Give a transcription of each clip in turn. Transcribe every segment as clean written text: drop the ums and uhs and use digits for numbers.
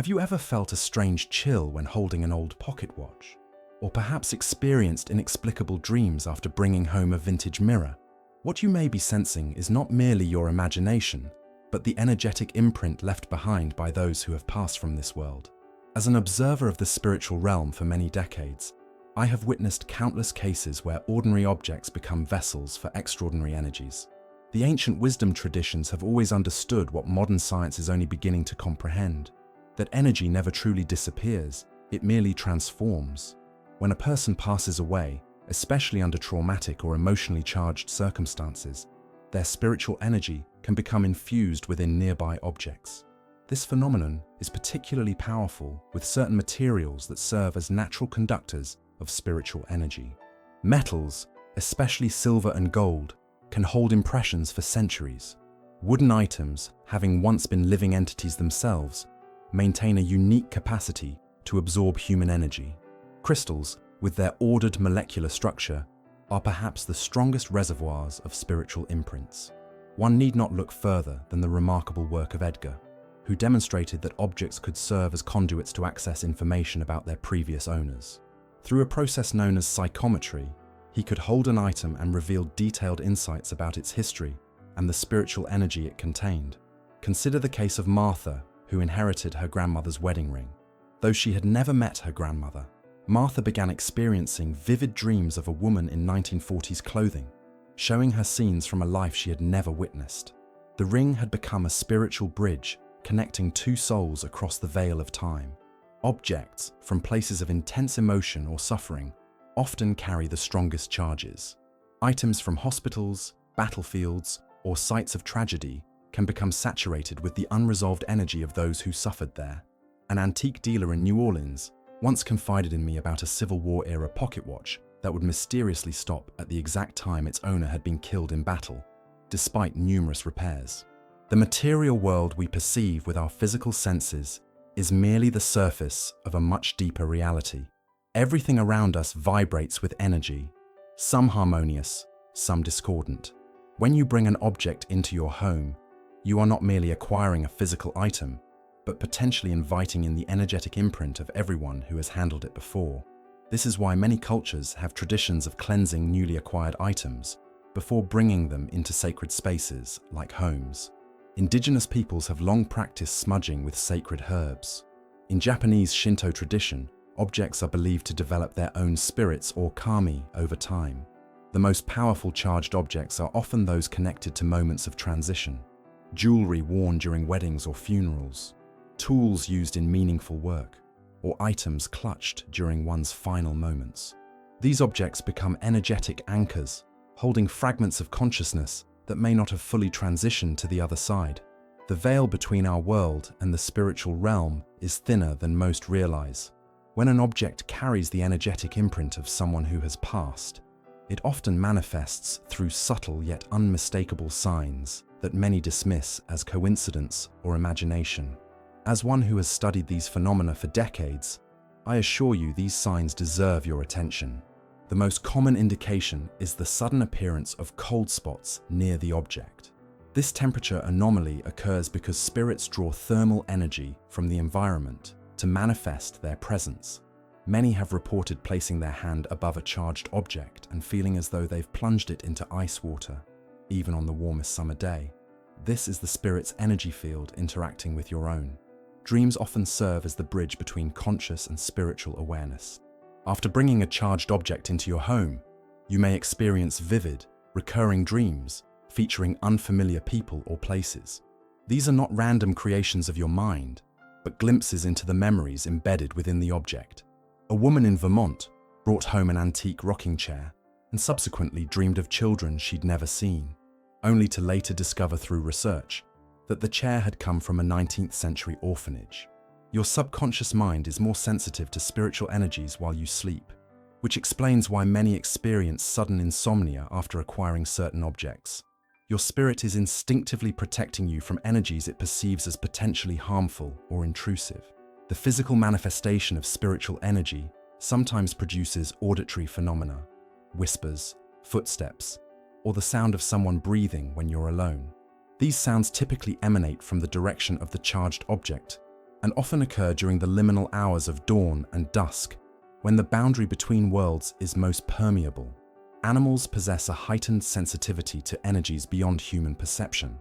Have you ever felt a strange chill when holding an old pocket watch? Or perhaps experienced inexplicable dreams after bringing home a vintage mirror? What you may be sensing is not merely your imagination, but the energetic imprint left behind by those who have passed from this world. As an observer of the spiritual realm for many decades, I have witnessed countless cases where ordinary objects become vessels for extraordinary energies. The ancient wisdom traditions have always understood what modern science is only beginning to comprehend, that energy never truly disappears, it merely transforms. When a person passes away, especially under traumatic or emotionally charged circumstances, their spiritual energy can become infused within nearby objects. This phenomenon is particularly powerful with certain materials that serve as natural conductors of spiritual energy. Metals, especially silver and gold, can hold impressions for centuries. Wooden items, having once been living entities themselves, maintain a unique capacity to absorb human energy. Crystals, with their ordered molecular structure, are perhaps the strongest reservoirs of spiritual imprints. One need not look further than the remarkable work of Edgar, who demonstrated that objects could serve as conduits to access information about their previous owners. Through a process known as psychometry, he could hold an item and reveal detailed insights about its history and the spiritual energy it contained. Consider the case of Martha, who inherited her grandmother's wedding ring. Though she had never met her grandmother, Martha began experiencing vivid dreams of a woman in 1940s clothing, showing her scenes from a life she had never witnessed. The ring had become a spiritual bridge connecting two souls across the veil of time. Objects from places of intense emotion or suffering often carry the strongest charges. Items from hospitals, battlefields, or sites of tragedy can become saturated with the unresolved energy of those who suffered there. An antique dealer in New Orleans once confided in me about a Civil War-era pocket watch that would mysteriously stop at the exact time its owner had been killed in battle, despite numerous repairs. The material world we perceive with our physical senses is merely the surface of a much deeper reality. Everything around us vibrates with energy, some harmonious, some discordant. When you bring an object into your home, you are not merely acquiring a physical item, but potentially inviting in the energetic imprint of everyone who has handled it before. This is why many cultures have traditions of cleansing newly acquired items before bringing them into sacred spaces like homes. Indigenous peoples have long practiced smudging with sacred herbs. In Japanese Shinto tradition, objects are believed to develop their own spirits or kami over time. The most powerful charged objects are often those connected to moments of transition. Jewelry worn during weddings or funerals, tools used in meaningful work, or items clutched during one's final moments. These objects become energetic anchors, holding fragments of consciousness that may not have fully transitioned to the other side. The veil between our world and the spiritual realm is thinner than most realize. When an object carries the energetic imprint of someone who has passed, it often manifests through subtle yet unmistakable signs that many dismiss as coincidence or imagination. As one who has studied these phenomena for decades, I assure you these signs deserve your attention. The most common indication is the sudden appearance of cold spots near the object. This temperature anomaly occurs because spirits draw thermal energy from the environment to manifest their presence. Many have reported placing their hand above a charged object and feeling as though they've plunged it into ice water, even on the warmest summer day. This is the spirit's energy field interacting with your own. Dreams often serve as the bridge between conscious and spiritual awareness. After bringing a charged object into your home, you may experience vivid, recurring dreams featuring unfamiliar people or places. These are not random creations of your mind, but glimpses into the memories embedded within the object. A woman in Vermont brought home an antique rocking chair and subsequently dreamed of children she'd never seen, only to later discover through research that the chair had come from a 19th century orphanage. Your subconscious mind is more sensitive to spiritual energies while you sleep, which explains why many experience sudden insomnia after acquiring certain objects. Your spirit is instinctively protecting you from energies it perceives as potentially harmful or intrusive. The physical manifestation of spiritual energy sometimes produces auditory phenomena, whispers, footsteps, or the sound of someone breathing when you're alone. These sounds typically emanate from the direction of the charged object, and often occur during the liminal hours of dawn and dusk, when the boundary between worlds is most permeable. Animals possess a heightened sensitivity to energies beyond human perception.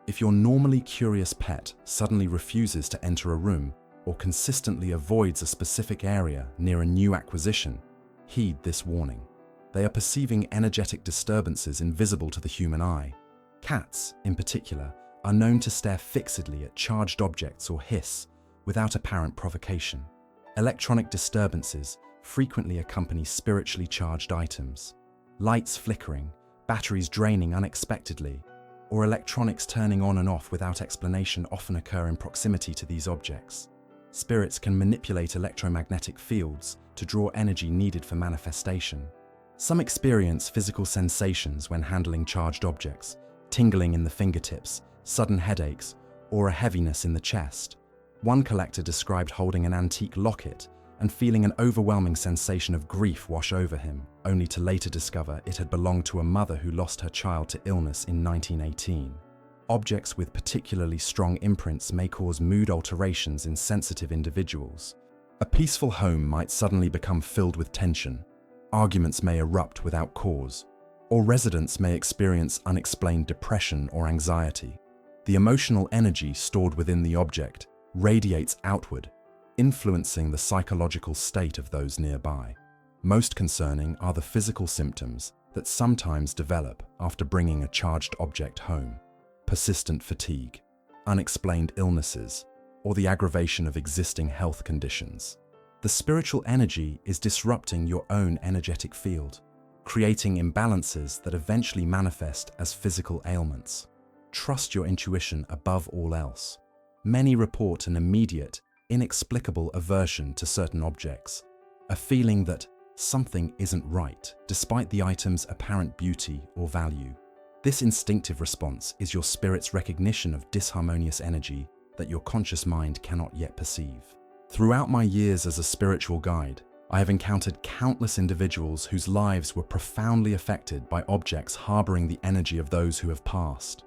If your normally curious pet suddenly refuses to enter a room or consistently avoids a specific area near a new acquisition, heed this warning. They are perceiving energetic disturbances invisible to the human eye. Cats, in particular, are known to stare fixedly at charged objects or hiss without apparent provocation. Electronic disturbances frequently accompany spiritually charged items. Lights flickering, batteries draining unexpectedly, or electronics turning on and off without explanation often occur in proximity to these objects. Spirits can manipulate electromagnetic fields to draw energy needed for manifestation. Some experience physical sensations when handling charged objects, tingling in the fingertips, sudden headaches, or a heaviness in the chest. One collector described holding an antique locket and feeling an overwhelming sensation of grief wash over him, only to later discover it had belonged to a mother who lost her child to illness in 1918. Objects with particularly strong imprints may cause mood alterations in sensitive individuals. A peaceful home might suddenly become filled with tension. Arguments may erupt without cause, or residents may experience unexplained depression or anxiety. The emotional energy stored within the object radiates outward, influencing the psychological state of those nearby. Most concerning are the physical symptoms that sometimes develop after bringing a charged object home: persistent fatigue, unexplained illnesses, or the aggravation of existing health conditions. The spiritual energy is disrupting your own energetic field, creating imbalances that eventually manifest as physical ailments. Trust your intuition above all else. Many report an immediate, inexplicable aversion to certain objects, a feeling that something isn't right, despite the item's apparent beauty or value. This instinctive response is your spirit's recognition of disharmonious energy that your conscious mind cannot yet perceive. Throughout my years as a spiritual guide, I have encountered countless individuals whose lives were profoundly affected by objects harboring the energy of those who have passed.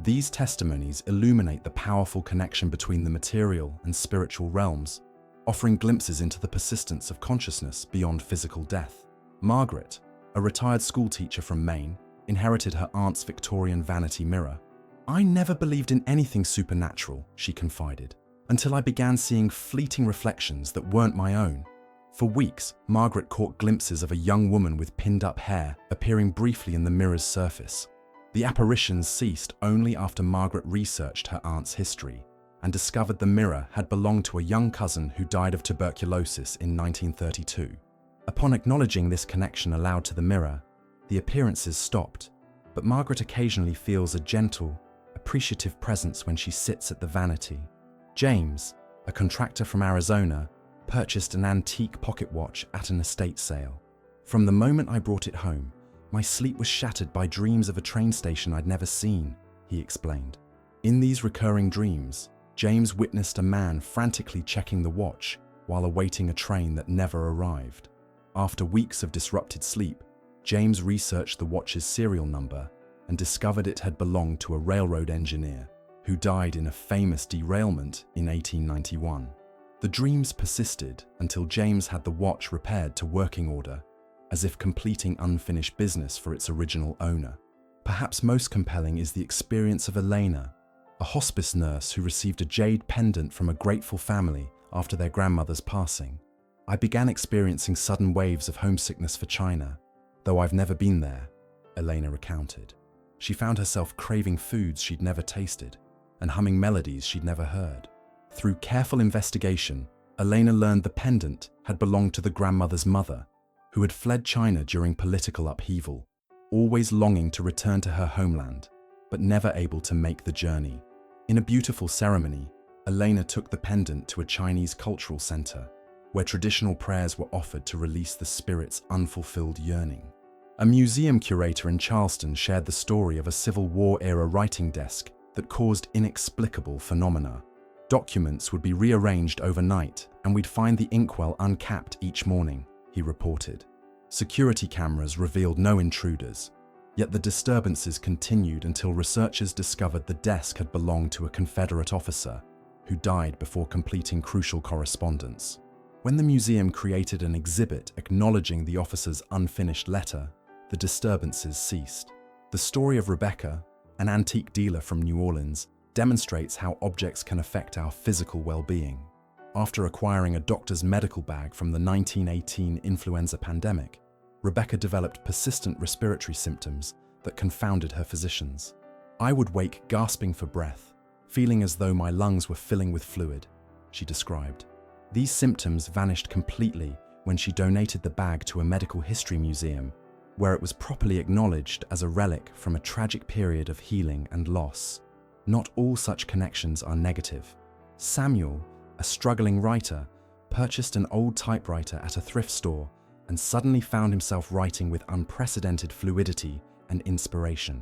These testimonies illuminate the powerful connection between the material and spiritual realms, offering glimpses into the persistence of consciousness beyond physical death. Margaret, a retired schoolteacher from Maine, inherited her aunt's Victorian vanity mirror. "I never believed in anything supernatural," she confided, "until I began seeing fleeting reflections that weren't my own." For weeks, Margaret caught glimpses of a young woman with pinned-up hair appearing briefly in the mirror's surface. The apparitions ceased only after Margaret researched her aunt's history and discovered the mirror had belonged to a young cousin who died of tuberculosis in 1932. Upon acknowledging this connection aloud to the mirror, the appearances stopped, but Margaret occasionally feels a gentle, appreciative presence when she sits at the vanity. James, a contractor from Arizona, purchased an antique pocket watch at an estate sale. "From the moment I brought it home, my sleep was shattered by dreams of a train station I'd never seen," he explained. In these recurring dreams, James witnessed a man frantically checking the watch while awaiting a train that never arrived. After weeks of disrupted sleep, James researched the watch's serial number and discovered it had belonged to a railroad engineer who died in a famous derailment in 1891. The dreams persisted until James had the watch repaired to working order, as if completing unfinished business for its original owner. Perhaps most compelling is the experience of Elena, a hospice nurse who received a jade pendant from a grateful family after their grandmother's passing. "I began experiencing sudden waves of homesickness for China, though I've never been there," Elena recounted. She found herself craving foods she'd never tasted and humming melodies she'd never heard. Through careful investigation, Elena learned the pendant had belonged to the grandmother's mother, who had fled China during political upheaval, always longing to return to her homeland, but never able to make the journey. In a beautiful ceremony, Elena took the pendant to a Chinese cultural center, where traditional prayers were offered to release the spirit's unfulfilled yearning. A museum curator in Charleston shared the story of a Civil War-era writing desk that caused inexplicable phenomena. Documents would be rearranged overnight, and we'd find the inkwell uncapped each morning, he reported. Security cameras revealed no intruders, yet the disturbances continued until researchers discovered the desk had belonged to a Confederate officer who died before completing crucial correspondence. When the museum created an exhibit acknowledging the officer's unfinished letter, the disturbances ceased. The story of Rebecca, an antique dealer from New Orleans, demonstrates how objects can affect our physical well-being. After acquiring a doctor's medical bag from the 1918 influenza pandemic, Rebecca developed persistent respiratory symptoms that confounded her physicians. "I would wake gasping for breath, feeling as though my lungs were filling with fluid," she described. These symptoms vanished completely when she donated the bag to a medical history museum, where it was properly acknowledged as a relic from a tragic period of healing and loss. Not all such connections are negative. Samuel, a struggling writer, purchased an old typewriter at a thrift store and suddenly found himself writing with unprecedented fluidity and inspiration.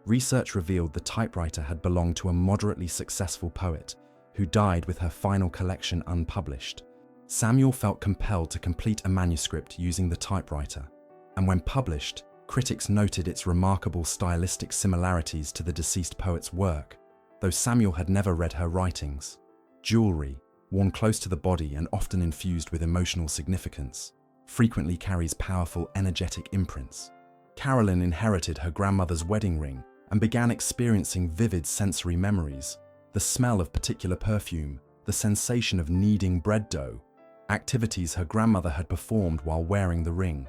Research revealed the typewriter had belonged to a moderately successful poet who died with her final collection unpublished. Samuel felt compelled to complete a manuscript using the typewriter, and when published, critics noted its remarkable stylistic similarities to the deceased poet's work, though Samuel had never read her writings. Jewelry, worn close to the body and often infused with emotional significance, frequently carries powerful energetic imprints. Carolyn inherited her grandmother's wedding ring and began experiencing vivid sensory memories: the smell of particular perfume, the sensation of kneading bread dough, activities her grandmother had performed while wearing the ring.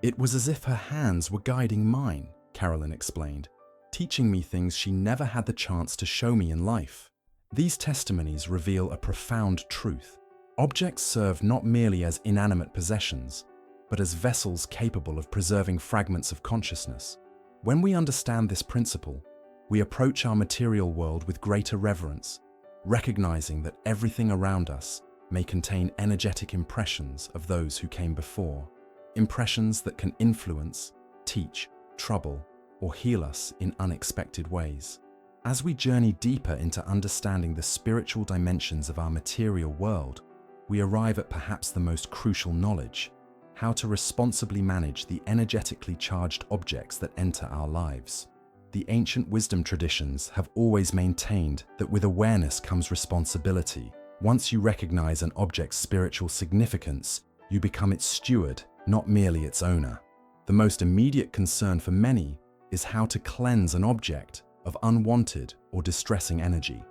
"It was as if her hands were guiding mine," Carolyn explained, "teaching me things she never had the chance to show me in life." These testimonies reveal a profound truth. Objects serve not merely as inanimate possessions, but as vessels capable of preserving fragments of consciousness. When we understand this principle, we approach our material world with greater reverence, recognizing that everything around us may contain energetic impressions of those who came before, impressions that can influence, teach, trouble, or heal us in unexpected ways. As we journey deeper into understanding the spiritual dimensions of our material world, we arrive at perhaps the most crucial knowledge: how to responsibly manage the energetically charged objects that enter our lives. The ancient wisdom traditions have always maintained that with awareness comes responsibility. Once you recognize an object's spiritual significance, you become its steward, not merely its owner. The most immediate concern for many is how to cleanse an object of unwanted or distressing energy.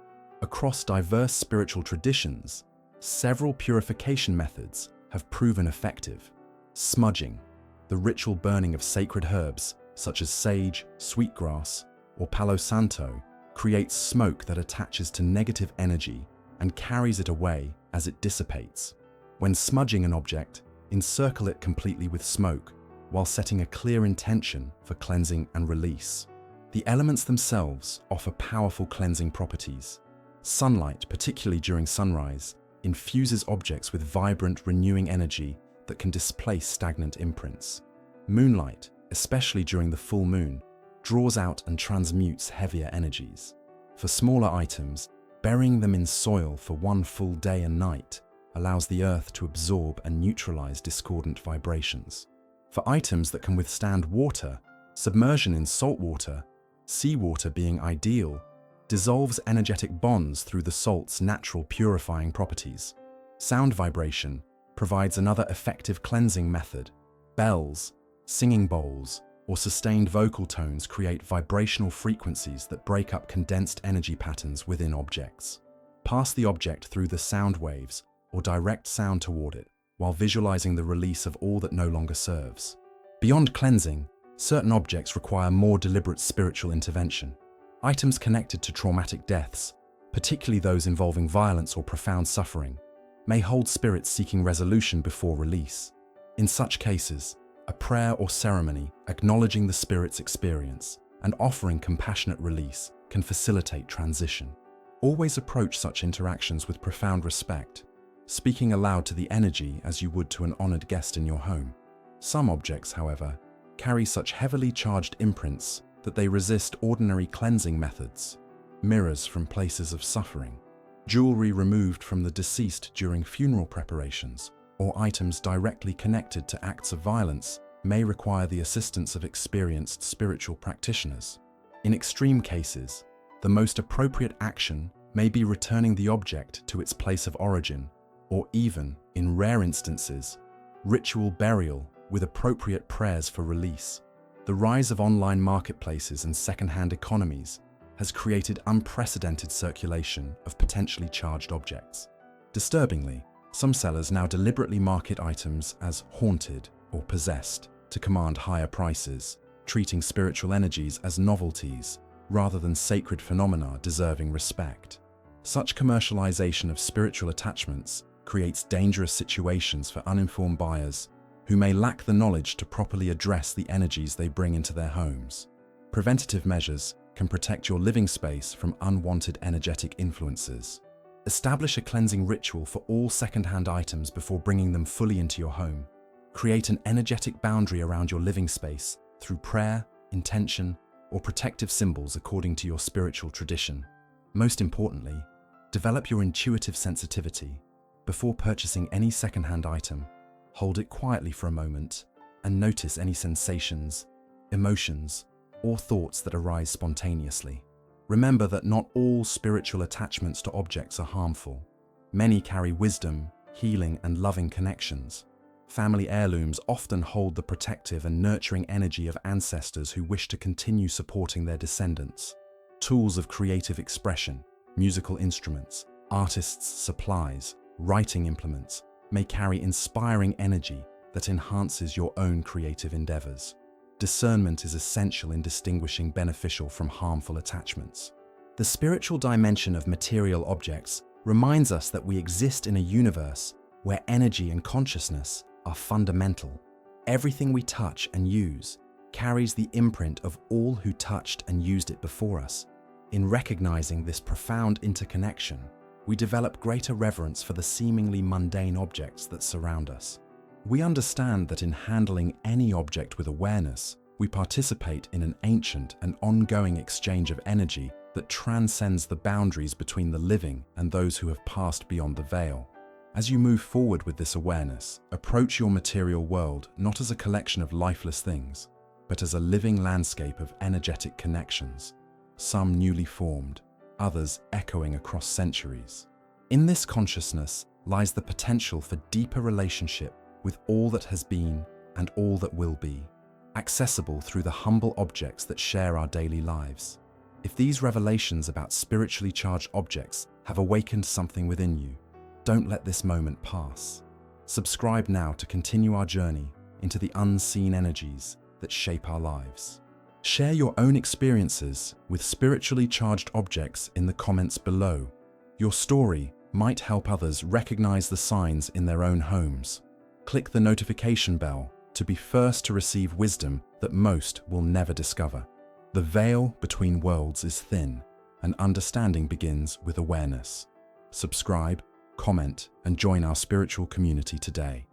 Across diverse spiritual traditions, several purification methods have proven effective. Smudging, the ritual burning of sacred herbs such as sage, sweetgrass, or palo santo, creates smoke that attaches to negative energy and carries it away as it dissipates. When smudging an object, encircle it completely with smoke while setting a clear intention for cleansing and release. The elements themselves offer powerful cleansing properties. Sunlight, particularly during sunrise, infuses objects with vibrant, renewing energy that can displace stagnant imprints. Moonlight, especially during the full moon, draws out and transmutes heavier energies. For smaller items, burying them in soil for one full day and night allows the earth to absorb and neutralize discordant vibrations. For items that can withstand water, submersion in salt water, seawater being ideal, dissolves energetic bonds through the salt's natural purifying properties. Sound vibration provides another effective cleansing method. Bells, singing bowls, or sustained vocal tones create vibrational frequencies that break up condensed energy patterns within objects. Pass the object through the sound waves or direct sound toward it while visualizing the release of all that no longer serves. Beyond cleansing, certain objects require more deliberate spiritual intervention. Items connected to traumatic deaths, particularly those involving violence or profound suffering, may hold spirits seeking resolution before release. In such cases, a prayer or ceremony acknowledging the spirit's experience and offering compassionate release can facilitate transition. Always approach such interactions with profound respect, speaking aloud to the energy as you would to an honored guest in your home. Some objects, however, carry such heavily charged imprints that they resist ordinary cleansing methods. Mirrors from places of suffering, jewelry removed from the deceased during funeral preparations, or items directly connected to acts of violence may require the assistance of experienced spiritual practitioners. In extreme cases, the most appropriate action may be returning the object to its place of origin, or even, in rare instances, ritual burial with appropriate prayers for release. The rise of online marketplaces and second-hand economies has created unprecedented circulation of potentially charged objects. Disturbingly, some sellers now deliberately market items as haunted or possessed to command higher prices, treating spiritual energies as novelties rather than sacred phenomena deserving respect. Such commercialization of spiritual attachments creates dangerous situations for uninformed buyers who may lack the knowledge to properly address the energies they bring into their homes. Preventative measures can protect your living space from unwanted energetic influences. Establish a cleansing ritual for all second-hand items before bringing them fully into your home. Create an energetic boundary around your living space through prayer, intention, or protective symbols according to your spiritual tradition. Most importantly, develop your intuitive sensitivity. Before purchasing any second-hand item, hold it quietly for a moment and notice any sensations, emotions, or thoughts that arise spontaneously. Remember that not all spiritual attachments to objects are harmful. Many carry wisdom, healing, and loving connections. Family heirlooms often hold the protective and nurturing energy of ancestors who wish to continue supporting their descendants. Tools of creative expression, musical instruments, artists' supplies, writing implements may carry inspiring energy that enhances your own creative endeavors. Discernment is essential in distinguishing beneficial from harmful attachments. The spiritual dimension of material objects reminds us that we exist in a universe where energy and consciousness are fundamental. Everything we touch and use carries the imprint of all who touched and used it before us. In recognizing this profound interconnection, we develop greater reverence for the seemingly mundane objects that surround us. We understand that in handling any object with awareness, we participate in an ancient and ongoing exchange of energy that transcends the boundaries between the living and those who have passed beyond the veil. As you move forward with this awareness, approach your material world not as a collection of lifeless things, but as a living landscape of energetic connections, some newly formed, others echoing across centuries. In this consciousness lies the potential for deeper relationship with all that has been and all that will be, accessible through the humble objects that share our daily lives. If these revelations about spiritually charged objects have awakened something within you, don't let this moment pass. Subscribe now to continue our journey into the unseen energies that shape our lives. Share your own experiences with spiritually charged objects in the comments below. Your story might help others recognize the signs in their own homes. Click the notification bell to be first to receive wisdom that most will never discover. The veil between worlds is thin, and understanding begins with awareness. Subscribe, comment, and join our spiritual community today.